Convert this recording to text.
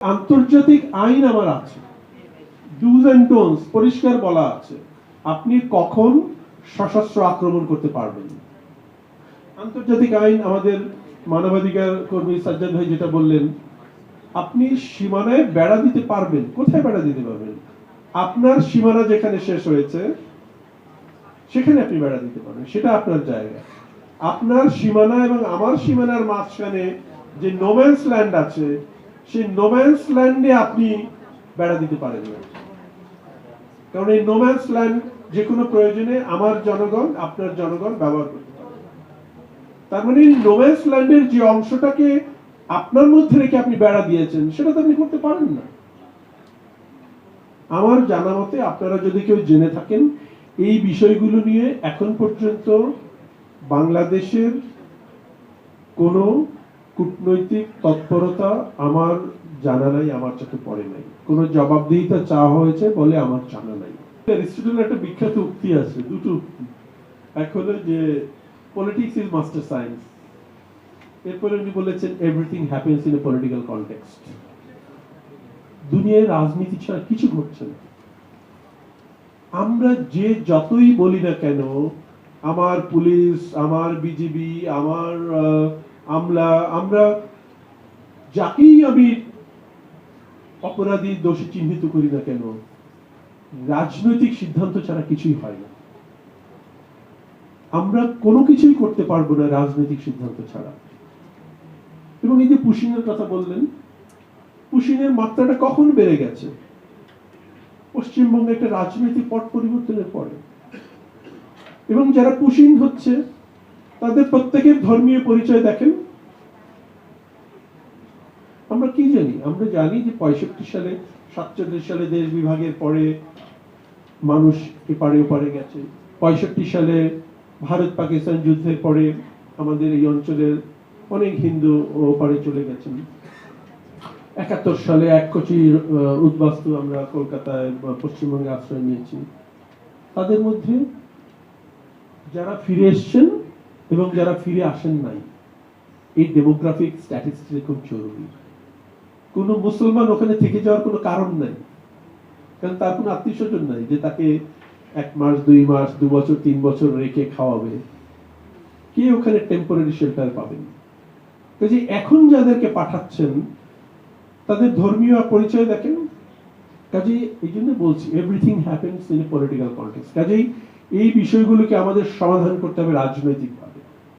আন্তর্জাতিক আইন আমার আছে, ডুজ এন্ড ডোন্টস পরিষ্কার বলা আছে আপনি কখন সশস্ত্র আক্রমণ করতে পারবেন। আন্তর্জাতিক আইন আমাদের মানবাধিকার কর্মী সাজ্জাদ ভাই যেটা বললেন, আপনি সীমানায় বেড়া দিতে পারবেন। কোথায় বেড়া দিতে পারবেন? আপনার সীমানা যেখানে শেষ হয়েছে সেখানে আপনি বেড়া দিতে পারবেন, সেটা আপনার জায়গা। আপনার সীমানা এবং আমার সীমানার মাঝখানে যে নোম্যান্স ল্যান্ড আছে, সেই নোম্যান্স ল্যান্ডে আপনি বেড়া দিতে পারেন না, কারণ এই নোম্যান্স ল্যান্ড যে কোনো প্রয়োজনে আমার জনগণ আপনার জনগণ ব্যবহার করতে পারে। তার মানে এই নোম্যান্স ল্যান্ডের যে অংশটাকে আপনার মধ্যে রেখে আপনি বেড়া দিয়েছেন সেটা তো আপনি করতে পারেন না। আমার জানা মতে আপনারা যদি কেউ জেনে থাকেন এই বিষয়গুলো নিয়ে এখন পর্যন্ত বাংলাদেশের কোনো কূটনৈতিক তৎপরতা আমার জানা নাই, আমার চোখে পড়ে নাই। কোনো জবাবদিহিতা চাওয়া হয়েছে বলে আমার জানা নাই। অ্যারিস্টটলের একটা বিখ্যাত উক্তি আছে, দুটো উক্তি। এক হলো যে পলিটিক্স ইজ মাস্টার সায়েন্স, এরপরে উনি বলেছেন everything happens in a political context. দুনিয়ায় রাজনীতি ছাড়া কিছু ঘটছে না। আমরা যে যতই বলি না কেন, আমার পুলিশ, আমার বিজিবি, আমার আমলা, আমরা যাকেই আমি অপরাধী দোষী চিহ্নিত করি না কেন, রাজনৈতিক সিদ্ধান্ত ছাড়া কিছুই হয় না। আমরা কোনো কিছুই করতে পারবো না রাজনৈতিক সিদ্ধান্ত ছাড়া। এবং এই যে পুশিনের কথা বললেন, পুশিনের মাত্রাটা কখন বেড়ে গেছে? পশ্চিমবঙ্গে একটা রাজনৈতিক পট পরিবর্তনের পরে। এবং যারা পুশিন হচ্ছে তাদের প্রত্যেকের ধর্মীয় পরিচয় দেখেন। আমরা কি জানি? আমরা জানি যে 65 সালে 47 সালে দেশ বিভাগের পরে মানুষ এপারে ওপারে গেছে। 65 সালে ভারত পাকিস্তান যুদ্ধের পরে আমাদের এই অঞ্চলের অনেক হিন্দু ওপারে চলে গেছেন। 71 সালে এক কোটি উদ্বাস্তু আমরা কলকাতায় পশ্চিমবঙ্গে আশ্রয় নিয়েছি। তাদের মধ্যে যারা ফিরে এসছেন এবং যারা ফিরে আসেন নাই, এই ডেমোগ্রাফিক স্ট্যাটিস্টিক্স খুব জরুরি। কোনো মুসলমান ওখানে থেকে যাওয়ার কোনো কারণ নাই, কারণ তার কোনো আত্মীয় স্বজন নাই যে তাকে 1 মাস 2 মাস 2 বছর 3 বছর রেখে খাওয়াবে। কে ওখানে টেম্পোরারি শেল্টার পাবেন? কাজে এখন যাদেরকে পাঠাচ্ছেন তাদের ধর্মীয় পরিচয় দেখেন। কাজেই এই জন্য বলছি everything happens in a political context. কাজেই এই বিষয়গুলোকে আমাদের সমাধান করতে হবে রাজনৈতিকভাবে।